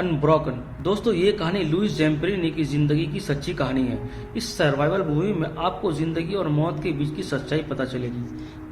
Unbroken. दोस्तों, ये कहानी लुइस ज़ैम्पेरिनी की जिंदगी की सच्ची कहानी है। इस सर्वाइवल मूवी में आपको जिंदगी और मौत के बीच की सच्चाई पता चलेगी।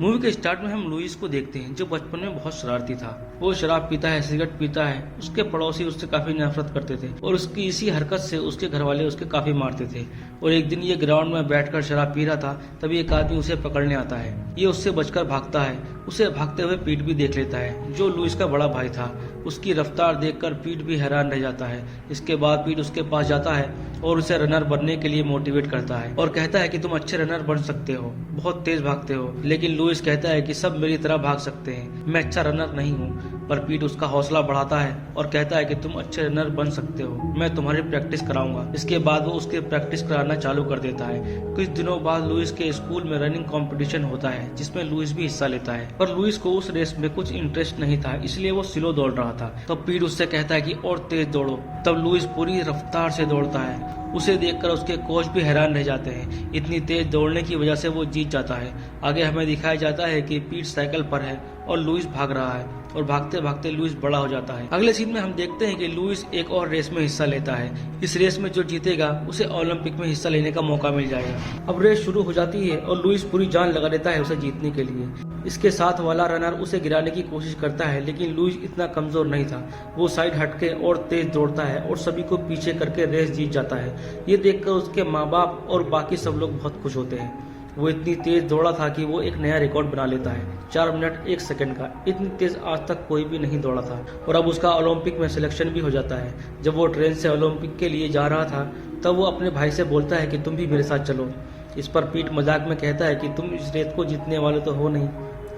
मूवी के स्टार्ट में हम लुइस को देखते हैं, जो बचपन में बहुत शरारती था। वो शराब पीता है, सिगरेट पीता है। उसके पड़ोसी उससे काफी नफरत करते थे और उसकी इसी हरकत से उसके घर वाले उसके काफी मारते थे। और एक दिन ये ग्राउंड में बैठकर शराब पी रहा था, तभी एक आदमी उसे पकड़ने आता है। ये उससे बचकर भागता है। उसे भागते हुए पीट भी देख लेता है, जो लुइस का बड़ा भाई था। उसकी रफ्तार देखकर पीट भी हैरान रह जाता है। इसके बाद पीट उसके पास जाता है और उसे रनर बनने के लिए मोटिवेट करता है और कहता है कि तुम अच्छे रनर बन सकते हो, बहुत तेज भागते हो। लेकिन लुइस कहता है कि सब मेरी तरह भाग सकते हैं, मैं अच्छा रनर नहीं हूँ। पर पीट उसका हौसला बढ़ाता है और कहता है कि तुम अच्छे रनर बन सकते हो, मैं तुम्हारी प्रैक्टिस कराऊंगा। इसके बाद वो उसके प्रैक्टिस कराना चालू कर देता है। कुछ दिनों बाद लुइस के स्कूल में रनिंग कंपटीशन होता है, जिसमें लुइस भी हिस्सा लेता है। पर लुइस को उस रेस में कुछ इंटरेस्ट नहीं था, इसलिए वो स्लो दौड़ रहा था। तब पीट उससे कहता है कि और तेज दौड़ो। तब लुइस पूरी रफ्तार से दौड़ता है। उसे देखकर उसके कोच भी हैरान रह जाते हैं। इतनी तेज दौड़ने की वजह से वो जीत जाता है। आगे हमें दिखाया जाता है कि पीट साइकिल पर है और लुइस भाग रहा है और भागते भागते लुइस बड़ा हो जाता है। अगले सीन में हम देखते हैं कि लुइस एक और रेस में हिस्सा लेता है। इस रेस में जो जीतेगा उसे ओलंपिक में हिस्सा लेने का मौका मिल जाएगा। अब रेस शुरू हो जाती है और लुइस पूरी जान लगा देता है उसे जीतने के लिए। इसके साथ वाला रनर उसे गिराने की कोशिश करता है, लेकिन लुइस इतना कमजोर नहीं था। वो साइड हटके और तेज दौड़ता है और सभी को पीछे करके रेस जीत जाता है। ये देखकर उसके माँ बाप और बाकी सब लोग बहुत खुश होते हैं। वो इतनी तेज दौड़ा था कि वो एक नया रिकॉर्ड बना लेता है, 4 मिनट 1 सेकंड का। इतनी तेज आज तक कोई भी नहीं दौड़ा था। और अब उसका ओलंपिक में सिलेक्शन भी हो जाता है। जब वो ट्रेन से ओलंपिक के लिए जा रहा था, तब वो अपने भाई से बोलता है कि तुम भी मेरे साथ चलो। इस पर पीट मजाक में कहता है कि तुम इस रेस को जीतने वाले तो हो नहीं,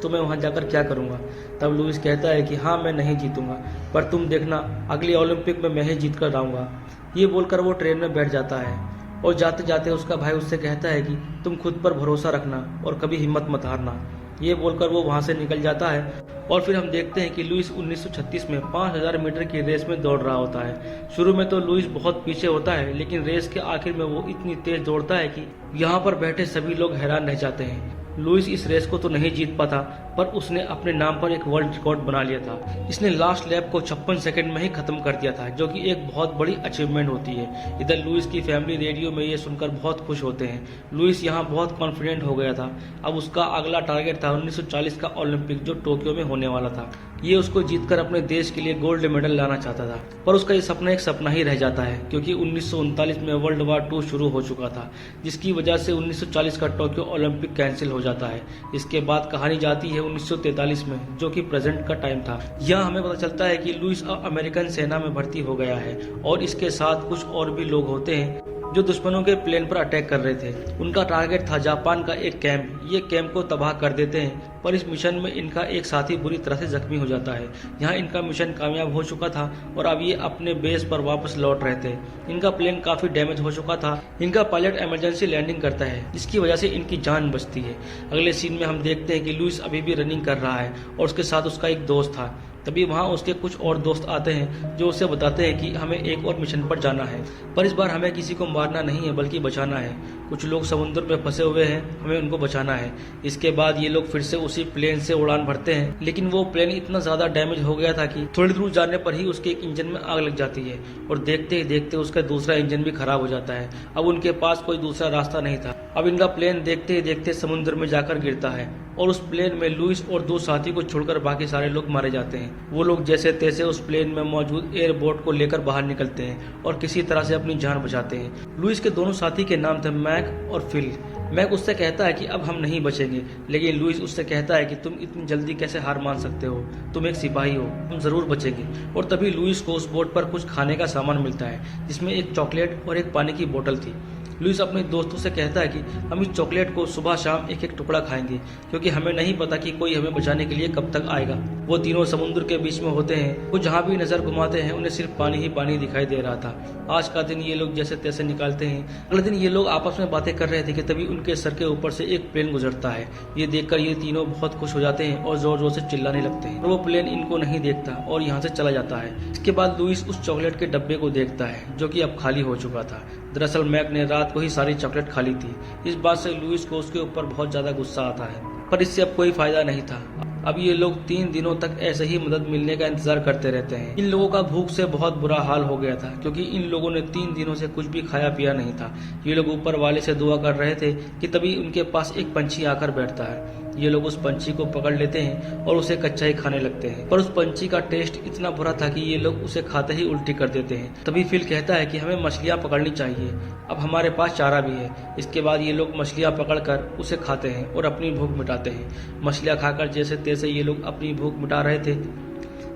तो मैं वहां जाकर क्या करूंगा। तब लुइस कहता है कि हाँ, मैं नहीं जीतूंगा, पर तुम देखना, अगली ओलंपिक में मैं ही जीत कर आऊंगा। ये बोलकर वो ट्रेन में बैठ जाता है और जाते जाते उसका भाई उससे कहता है कि तुम खुद पर भरोसा रखना और कभी हिम्मत मत हारना। ये बोलकर वो वहां से निकल जाता है। और फिर हम देखते हैं कि लुइस 1936 में 5000 मीटर की रेस में दौड़ रहा होता है। शुरू में तो लुइस बहुत पीछे होता है, लेकिन रेस के आखिर में वो इतनी तेज दौड़ता है कि यहाँ पर बैठे सभी लोग हैरान रह जाते हैं। लुइस इस रेस को तो नहीं जीत पाता, पर उसने अपने नाम पर एक वर्ल्ड रिकॉर्ड बना लिया था। इसने लास्ट लैप को 56 सेकंड में ही खत्म कर दिया था, जो कि एक बहुत बड़ी अचीवमेंट होती है। इधर लुइस की फैमिली रेडियो में ये सुनकर बहुत खुश होते हैं। लुइस यहाँ बहुत कॉन्फिडेंट हो गया था। अब उसका अगला टारगेट था 1940 का ओलंपिक, जो टोक्यो में होने वाला था। ये उसको जीतकर अपने देश के लिए गोल्ड मेडल लाना चाहता था। पर उसका ये सपना एक सपना ही रह जाता है, क्योंकि 1939 में वर्ल्ड वार 2 शुरू हो चुका था, जिसकी वजह से 1940 का टोक्यो ओलंपिक कैंसिल हो जाता है। इसके बाद कहानी जाती है 1943 में, जो कि प्रेजेंट का टाइम था। यहाँ हमें पता चलता है कि लुइस अमेरिकन सेना में भर्ती हो गया है और इसके साथ कुछ और भी लोग होते हैं जो दुश्मनों के प्लेन पर अटैक कर रहे थे। उनका टारगेट था जापान का एक कैंप। ये कैंप को तबाह कर देते हैं, पर इस मिशन में इनका एक साथी बुरी तरह से जख्मी हो जाता है। यहाँ इनका मिशन कामयाब हो चुका था और अब ये अपने बेस पर वापस लौट रहे थे। इनका प्लेन काफी डैमेज हो चुका था। इनका पायलट इमरजेंसी लैंडिंग करता है, जिसकी वजह से इनकी जान बचती है। अगले सीन में हम देखते हैं कि लुइस अभी भी रनिंग कर रहा है और उसके साथ उसका एक दोस्त था। तभी वहाँ उसके कुछ और दोस्त आते हैं, जो उसे बताते हैं कि हमें एक और मिशन पर जाना है, पर इस बार हमें किसी को मारना नहीं है बल्कि बचाना है। कुछ लोग समुद्र में फंसे हुए हैं, हमें उनको बचाना है। इसके बाद ये लोग फिर से उसी प्लेन से उड़ान भरते हैं, लेकिन वो प्लेन इतना ज्यादा डैमेज हो गया था कि थोड़ी दूर जाने पर ही उसके एक इंजन में आग लग जाती है और देखते ही देखते उसका दूसरा इंजन भी खराब हो जाता है। अब उनके पास कोई दूसरा रास्ता नहीं था। अब इनका प्लेन देखते ही देखते समुद्र में जाकर गिरता है और उस प्लेन में लुइस और 2 साथी को छोड़कर बाकी सारे लोग मारे जाते हैं। वो लोग जैसे तैसे उस प्लेन में मौजूद एयर बोट को लेकर बाहर निकलते हैं और किसी तरह से अपनी जान बचाते हैं। लुइस के दोनों साथी के नाम थे मैक और फिल। मैक उससे कहता है कि अब हम नहीं बचेंगे, लेकिन लुइस उससे कहता है कि तुम इतनी जल्दी कैसे हार मान सकते हो, तुम एक सिपाही हो, तुम जरूर बचेंगे। और तभी लुइस को उस बोट पर कुछ खाने का सामान मिलता है, जिसमें एक चॉकलेट और एक पानी की बोतल थी। लुइस अपने दोस्तों से कहता है कि हम इस चॉकलेट को सुबह शाम एक एक टुकड़ा खाएंगे, क्योंकि हमें नहीं पता कि कोई हमें बचाने के लिए कब तक आएगा। वो तीनों समुद्र के बीच में होते हैं। वो जहाँ भी नजर घुमाते हैं उन्हें सिर्फ पानी ही पानी दिखाई दे रहा था। आज का दिन ये लोग जैसे तैसे निकालते हैं। अगले दिन ये लोग आपस में बातें कर रहे थे कि तभी उनके सर के ऊपर से एक प्लेन गुजरता है। ये देखकर ये तीनों बहुत खुश हो जाते हैं और जोर जोर से चिल्लाने लगते हैं। वो प्लेन इनको नहीं देखता और यहाँ से चला जाता है। इसके बाद लुइस उस चॉकलेट के डब्बे को देखता है, जो कि अब खाली हो चुका था। दरअसल मैक ने रात को ही सारी चॉकलेट खाली थी। इस बात से लुइस को उसके ऊपर बहुत ज्यादा गुस्सा आता है, पर इससे अब कोई फायदा नहीं था। अब ये लोग 3 दिनों तक ऐसे ही मदद मिलने का इंतजार करते रहते हैं। इन लोगों का भूख से बहुत बुरा हाल हो गया था, क्योंकि इन लोगों ने 3 दिनों से कुछ भी खाया पिया नहीं था। ये लोग ऊपर वाले से दुआ कर रहे थे कि तभी उनके पास एक पंछी आकर बैठता है। ये लोग उस पंछी को पकड़ लेते हैं और उसे कच्चा ही खाने लगते हैं, पर उस पंछी का टेस्ट इतना बुरा था कि ये लोग उसे खाते ही उल्टी कर देते हैं। तभी फिल कहता है कि हमें मछलियाँ पकड़नी चाहिए, अब हमारे पास चारा भी है। इसके बाद ये लोग मछलियाँ पकड़कर उसे खाते हैं और अपनी भूख मिटाते हैं। मछलियाँ खाकर जैसे तैसे ये लोग अपनी भूख मिटा रहे थे,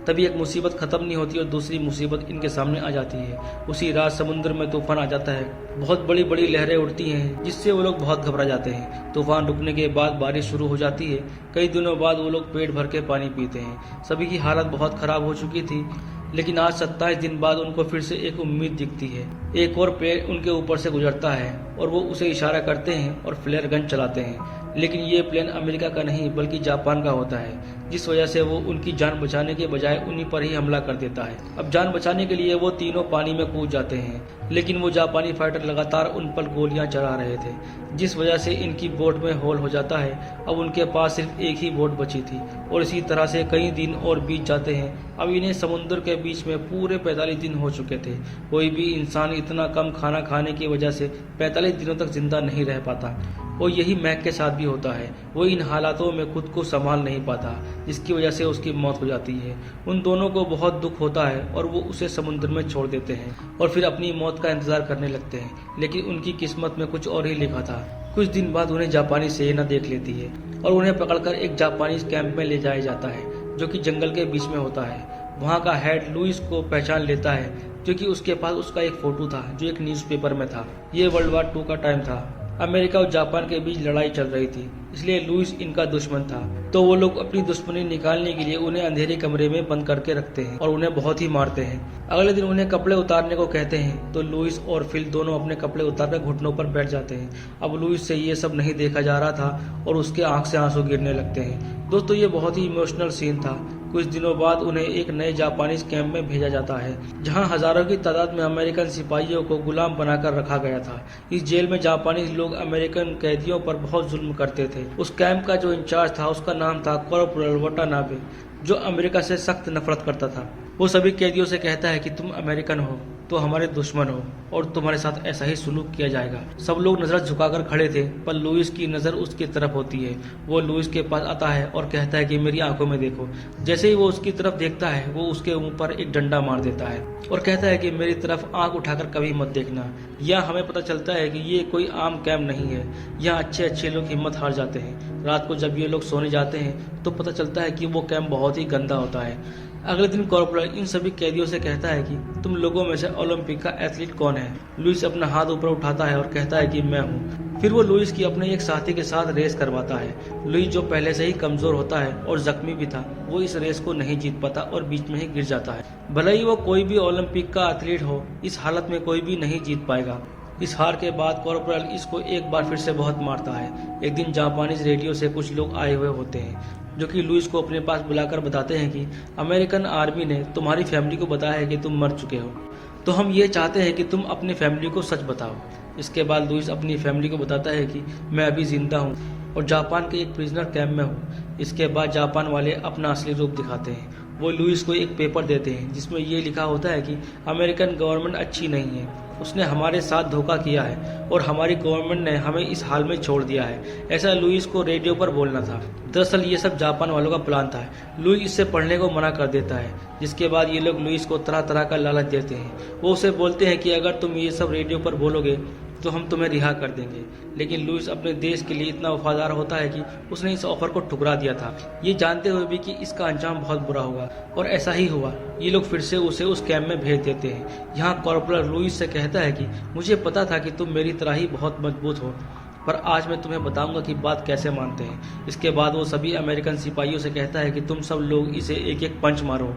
तभी एक मुसीबत खत्म नहीं होती और दूसरी मुसीबत इनके सामने आ जाती है। उसी रात समुद्र में तूफान आ जाता है। बहुत बड़ी बड़ी लहरें उठती हैं, जिससे वो लोग बहुत घबरा जाते हैं। तूफान रुकने के बाद बारिश शुरू हो जाती है। कई दिनों बाद वो लोग पेट भर के पानी पीते हैं। सभी की हालत बहुत खराब हो चुकी थी, लेकिन आज 27 दिन बाद उनको फिर से एक उम्मीद दिखती है। एक और प्लेन उनके ऊपर से गुजरता है और वो उसे इशारा करते हैं और फ्लेयर गन चलाते हैं। लेकिन ये प्लेन अमेरिका का नहीं बल्कि जापान का होता है, जिस वजह से वो उनकी जान बचाने के बजाय उन्हीं पर ही हमला कर देता है। अब जान बचाने के लिए वो तीनों पानी में कूद जाते हैं, लेकिन वो जापानी फाइटर लगातार उन पर गोलियां चला रहे थे, जिस वजह से इनकी बोट में होल हो जाता है। अब उनके पास सिर्फ एक ही बोट बची थी और इसी तरह से कई दिन और बीत जाते हैं। अब इन्हें समुद्र के बीच में पूरे 45 दिन हो चुके थे। कोई भी इंसान इतना कम खाना खाने की वजह से 45 दिनों तक जिंदा नहीं रह पाता, और यही मैक के साथ भी होता है। वो इन हालातों में खुद को संभाल नहीं पाता, जिसकी वजह से उसकी मौत हो जाती है। उन दोनों को बहुत दुख होता है और वो उसे समुद्र में छोड़ देते हैं और फिर अपनी मौत का इंतजार करने लगते हैं। लेकिन उनकी किस्मत में कुछ और ही लिखा था। कुछ दिन बाद उन्हें जापानी सेना देख लेती है और उन्हें पकड़कर एक जापानी कैंप में ले जाया जाता है, जो कि जंगल के बीच में होता है। वहाँ का हेड लुइस को पहचान लेता है, क्योंकि उसके पास उसका एक फोटो था जो एक न्यूज़पेपर में था। ये वर्ल्ड वार 2 का टाइम था। अमेरिका और जापान के बीच लड़ाई चल रही थी, इसलिए लुइस इनका दुश्मन था। तो वो लोग अपनी दुश्मनी निकालने के लिए उन्हें अंधेरे कमरे में बंद करके रखते हैं और उन्हें बहुत ही मारते हैं। अगले दिन उन्हें कपड़े उतारने को कहते हैं, तो लुइस और फिल दोनों अपने कपड़े उतारकर घुटनों पर बैठ जाते हैं। अब लुइस से ये सब नहीं देखा जा रहा था और उसके आंख से आंसू गिरने लगते हैं। दोस्तों, ये बहुत ही इमोशनल सीन था। कुछ दिनों बाद उन्हें एक नए जापानीज कैंप में भेजा जाता है, जहां हजारों की तादाद में अमेरिकन सिपाहियों को गुलाम बनाकर रखा गया था। इस जेल में जापानीज लोग अमेरिकन कैदियों पर बहुत जुल्म करते थे। उस कैंप का जो इंचार्ज था उसका नाम था कॉर्पोरल वाटानाबे, जो अमेरिका से सख्त नफरत करता था। वो सभी कैदियों से कहता है कि तुम अमेरिकन हो तो हमारे दुश्मन हो और तुम्हारे साथ ऐसा ही सुलूक किया जाएगा। सब लोग नजर झुकाकर खड़े थे, पर लुइस की नजर उसकी तरफ होती है। वो लुइस के पास आता है और कहता है कि मेरी आंखों में देखो। जैसे ही वो उसकी तरफ देखता है, वो उसके मुंह पर एक डंडा मार देता है और कहता है कि मेरी तरफ आंख उठाकर कभी मत देखना। यहाँ हमें पता चलता है कि ये कोई आम कैंप नहीं है। यहाँ अच्छे अच्छे लोग हिम्मत हार जाते हैं। रात को जब ये लोग सोने जाते हैं तो पता चलता है कि वो कैंप बहुत ही गंदा होता है। अगले दिन कॉर्पोरल इन सभी कैदियों से कहता है कि तुम लोगों में से ओलंपिक का एथलीट कौन है। लुइस अपना हाथ ऊपर उठाता है और कहता है कि मैं हूँ। फिर वो लुइस की अपने एक साथी के साथ रेस करवाता है। लुइस, जो पहले से ही कमजोर होता है और जख्मी भी था, वो इस रेस को नहीं जीत पाता और बीच में ही गिर जाता है। भले ही वो कोई भी ओलंपिक का एथलीट हो, इस हालत में कोई भी नहीं जीत पाएगा। इस हार के बाद कॉर्पोरल इसको एक बार फिर से बहुत मारता है। एक दिन जापानीज रेडियो से कुछ लोग आए हुए होते हैं, जो कि लुइस को अपने पास बुलाकर बताते हैं कि अमेरिकन आर्मी ने तुम्हारी फैमिली को बताया है कि तुम मर चुके हो, तो हम ये चाहते हैं कि तुम अपनी फैमिली को सच बताओ। इसके बाद लुइस अपनी फैमिली को बताता है कि मैं अभी जिंदा हूँ और जापान के एक प्रिजनर कैंप में हूँ। इसके बाद जापान वाले अपना असली रूप दिखाते हैं। वो लुइस को एक पेपर देते हैं जिसमें ये लिखा होता है कि अमेरिकन गवर्नमेंट अच्छी नहीं है, उसने हमारे साथ धोखा किया है और हमारी गवर्नमेंट ने हमें इस हाल में छोड़ दिया है। ऐसा लुइस को रेडियो पर बोलना था। दरअसल ये सब जापान वालों का प्लान था। लुइस इसे पढ़ने को मना कर देता है, जिसके बाद ये लोग लुइस को तरह तरह का लालच देते हैं। वो उसे बोलते हैं कि अगर तुम ये सब रेडियो पर बोलोगे तो हम तुम्हें रिहा कर देंगे। लेकिन लुइस अपने देश के लिए इतना वफादार होता है कि उसने इस ऑफर को ठुकरा दिया था, ये जानते हुए भी कि इसका अंजाम बहुत बुरा होगा। और ऐसा ही हुआ। ये लोग फिर से उसे उस कैंप में भेज देते हैं। यहाँ कॉर्पोरल लुइस से कहता है कि मुझे पता था कि तुम मेरी तरह ही बहुत मजबूत हो, पर आज मैं तुम्हें बताऊंगा कि बात कैसे मानते हैं। इसके बाद वो सभी अमेरिकन सिपाहियों से कहता है कि तुम सब लोग इसे एक एक पंच मारो।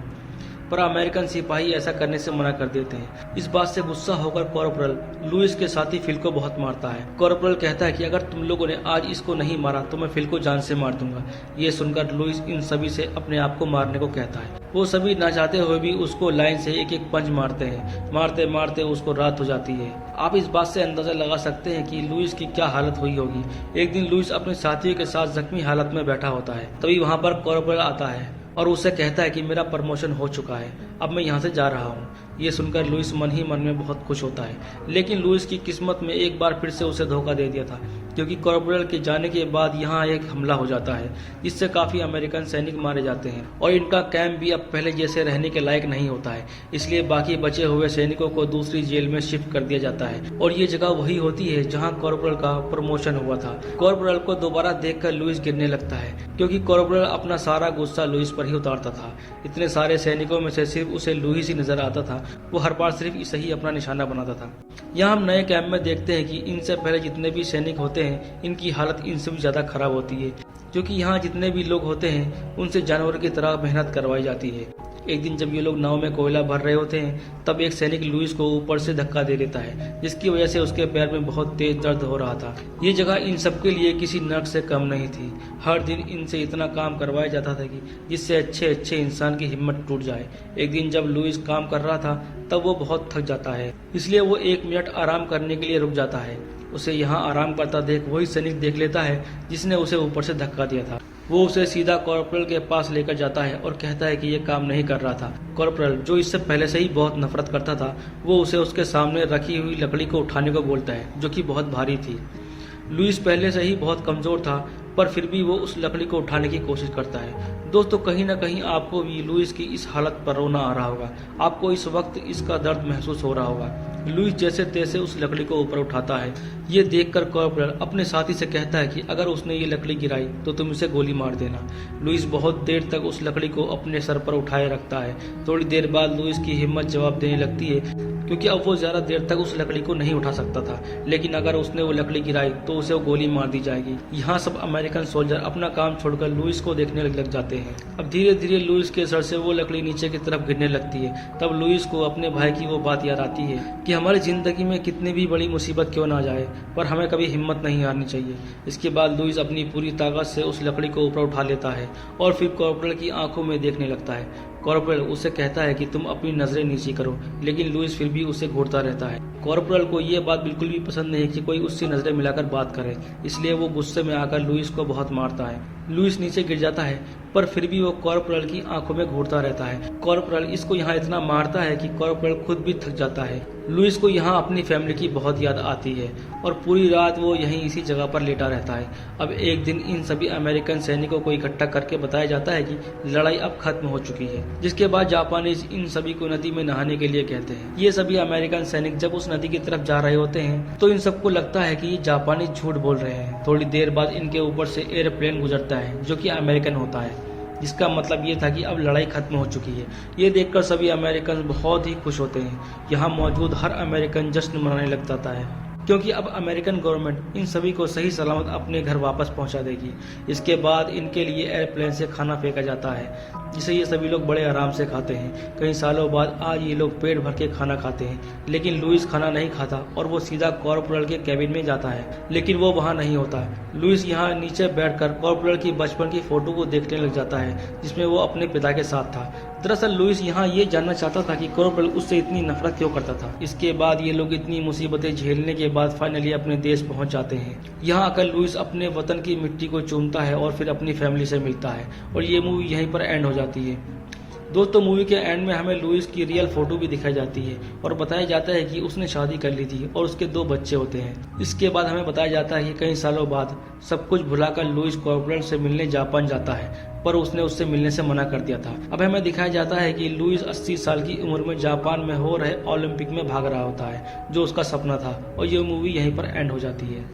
पर अमेरिकन सिपाही ऐसा करने से मना कर देते हैं। इस बात से गुस्सा होकर कॉर्पोरल लुइस के साथी फिल को बहुत मारता है। कॉर्पोरल कहता है कि अगर तुम लोगों ने आज इसको नहीं मारा तो मैं फिल को जान से मार दूंगा। ये सुनकर लुइस इन सभी से अपने आप को मारने को कहता है। वो सभी ना चाहते हुए भी उसको लाइन से एक एक पंच मारते हैं। मारते मारते उसको रात हो जाती है। आप इस बात से अंदाजा लगा सकते हैं कि लुइस की क्या हालत हुई होगी। एक दिन लुइस अपने साथियों के साथ जख्मी हालत में बैठा होता है। तभी वहाँ पर कॉर्पोरल आता है और उससे कहता है कि मेरा प्रमोशन हो चुका है, अब मैं यहाँ से जा रहा हूँ। ये सुनकर लुइस मन ही मन में बहुत खुश होता है। लेकिन लुइस की किस्मत में एक बार फिर से उसे धोखा दे दिया था, क्योंकि कॉर्पोरल के जाने के बाद यहाँ एक हमला हो जाता है जिससे काफी अमेरिकन सैनिक मारे जाते हैं और इनका कैंप भी अब पहले जैसे रहने के लायक नहीं होता है। इसलिए बाकी बचे हुए सैनिकों को दूसरी जेल में शिफ्ट कर दिया जाता है और ये जगह वही होती है जहाँ कॉर्पोरल का प्रमोशन हुआ था। कॉर्पोरल को दोबारा देखकर लुइस गिरने लगता है, क्योंकि कॉर्पोरल अपना सारा गुस्सा लुइस पर ही उतारता था। इतने सारे सैनिकों में से सिर्फ उसे लुइस ही नजर आता था। वो हर बार सिर्फ इसे ही अपना निशाना बनाता था। यहाँ हम नए कैंप में देखते हैं कि इनसे पहले जितने भी सैनिक होते हैं इनकी हालत इनसे भी ज्यादा खराब होती है, क्योंकि यहाँ जितने भी लोग होते हैं उनसे जानवर की तरह मेहनत करवाई जाती है। एक दिन जब ये लोग नाव में कोयला भर रहे होते हैं तब एक सैनिक लुइस को ऊपर से धक्का दे देता है, जिसकी वजह से उसके पैर में बहुत तेज दर्द हो रहा था। ये जगह इन सबके लिए किसी नर्क से कम नहीं थी। हर दिन इनसे इतना काम करवाया जाता था कि जिससे अच्छे अच्छे इंसान की हिम्मत टूट जाए। एक दिन जब लुइस काम कर रहा था तब वो बहुत थक जाता है, इसलिए वो 1 मिनट आराम करने के लिए रुक जाता है। उसे यहाँ आराम करता देख वही सैनिक देख लेता है जिसने उसे ऊपर से धक्का दिया था। वो उसे सीधा कॉर्पोरल के पास लेकर जाता है और कहता है कि ये काम नहीं कर रहा था। कॉर्पोरल, जो इससे पहले से ही बहुत नफरत करता था, वो उसे उसके सामने रखी हुई लकड़ी को उठाने को बोलता है, जो कि बहुत भारी थी। लुइस पहले से ही बहुत कमजोर था, पर फिर भी वो उस लकड़ी को उठाने की कोशिश करता है। दोस्तों, कहीं ना कहीं आपको भी लुइस की इस हालत पर रोना आ रहा होगा। आपको इस वक्त इसका दर्द महसूस हो रहा होगा। लुइस जैसे तैसे उस लकड़ी को ऊपर उठाता है। ये देखकर कॉर्पोरल अपने साथी से कहता है कि अगर उसने ये लकड़ी गिराई तो तुम इसे गोली मार देना। लुइस बहुत देर तक उस लकड़ी को अपने सर पर उठाए रखता है। थोड़ी देर बाद लुइस की हिम्मत जवाब देने लगती है, क्योंकि अब वो ज्यादा देर तक उस लकड़ी को नहीं उठा सकता था। लेकिन अगर उसने वो लकड़ी गिराई तो उसे वो गोली मार दी जाएगी। यहाँ सब अमेरिकन सोल्जर अपना काम छोड़कर लुइस को देखने लग जाते हैं। अब धीरे धीरे लुइस के सर से वो लकड़ी नीचे की तरफ गिरने लगती है। तब लुइस को अपने भाई की वो बात याद आती है कि हमारी जिंदगी में कितनी भी बड़ी मुसीबत क्यों ना जाए, पर हमें कभी हिम्मत नहीं हारनी चाहिए। इसके बाद लुइस अपनी पूरी ताकत से उस लकड़ी को ऊपर उठा लेता है और फिर कॉर्पोरल की आंखों में देखने लगता है। कॉर्पोरल उसे कहता है कि तुम अपनी नजरें नीची करो, लेकिन लुइस फिर भी उसे घूरता रहता है। कॉर्पोरल को ये बात बिल्कुल भी पसंद नहीं कि कोई उससे नजरें मिलाकर बात करे, इसलिए वो गुस्से में आकर लुइस को बहुत मारता है। लुइस नीचे गिर जाता है, पर फिर भी वो कॉर्पोरल की आंखों में घूरता रहता है। कॉर्पोरल इसको यहाँ इतना मारता है कि कॉर्पोरल खुद भी थक जाता है। लुइस को यहाँ अपनी फैमिली की बहुत याद आती है और पूरी रात वो यहीं इसी जगह पर लेटा रहता है। अब एक दिन इन सभी अमेरिकन सैनिकों को इकट्ठा करके बताया जाता है कि लड़ाई अब खत्म हो चुकी है, जिसके बाद जापानीज इन सभी को नदी में नहाने के लिए कहते हैं। ये सभी अमेरिकन सैनिक जब उस नदी की तरफ जा रहे होते हैं तो इन सबको लगता है कि ये जापानी झूठ बोल रहे हैं। थोड़ी देर बाद इनके ऊपर से एयरप्लेन गुजरता है, जो कि अमेरिकन होता है, जिसका मतलब ये था कि अब लड़ाई खत्म हो चुकी है। ये देखकर सभी अमेरिकन बहुत ही खुश होते हैं। यहाँ मौजूद हर अमेरिकन जश्न मनाने लग जाता है, क्योंकि अब अमेरिकन गवर्नमेंट इन सभी को सही सलामत अपने घर वापस पहुंचा देगी। इसके बाद इनके लिए एयरप्लेन से खाना फेंका जाता है, जिसे ये सभी लोग बड़े आराम से खाते हैं। कई सालों बाद आज ये लोग पेट भर के खाना खाते हैं, लेकिन लुइस खाना नहीं खाता और वो सीधा कॉर्पोरल के कैबिन में जाता है, लेकिन वो वहाँ नहीं होता। लुइस यहाँ नीचे बैठकर कॉर्पोरल की बचपन की फोटो को देखने लग जाता है, जिसमें वो अपने पिता के साथ था। दरअसल लुइस यहाँ ये जानना चाहता था कि कॉर्पोरल उससे इतनी नफरत क्यों करता था। इसके बाद ये लोग इतनी मुसीबतें झेलने के बाद फाइनली अपने देश पहुंच जाते हैं। यहाँ आकर लुइस अपने वतन की मिट्टी को चूमता है और फिर अपनी फैमिली से मिलता है और ये मूवी यहीं पर एंड हो जाती है। दोस्तों, मूवी के एंड में हमें लुइस की रियल फोटो भी दिखाई जाती है और बताया जाता है कि उसने शादी कर ली थी और उसके 2 बच्चे होते हैं। इसके बाद हमें बताया जाता है कि कई सालों बाद सब कुछ भुलाकर लुइस कॉर्पोरल से मिलने जापान जाता है, पर उसने उससे मिलने से मना कर दिया था। अब हमें दिखाया जाता है कि लुइस 80 साल की उम्र में जापान में हो रहे ओलंपिक में भाग रहा होता है, जो उसका सपना था, और ये मूवी यहीं पर एंड हो जाती है।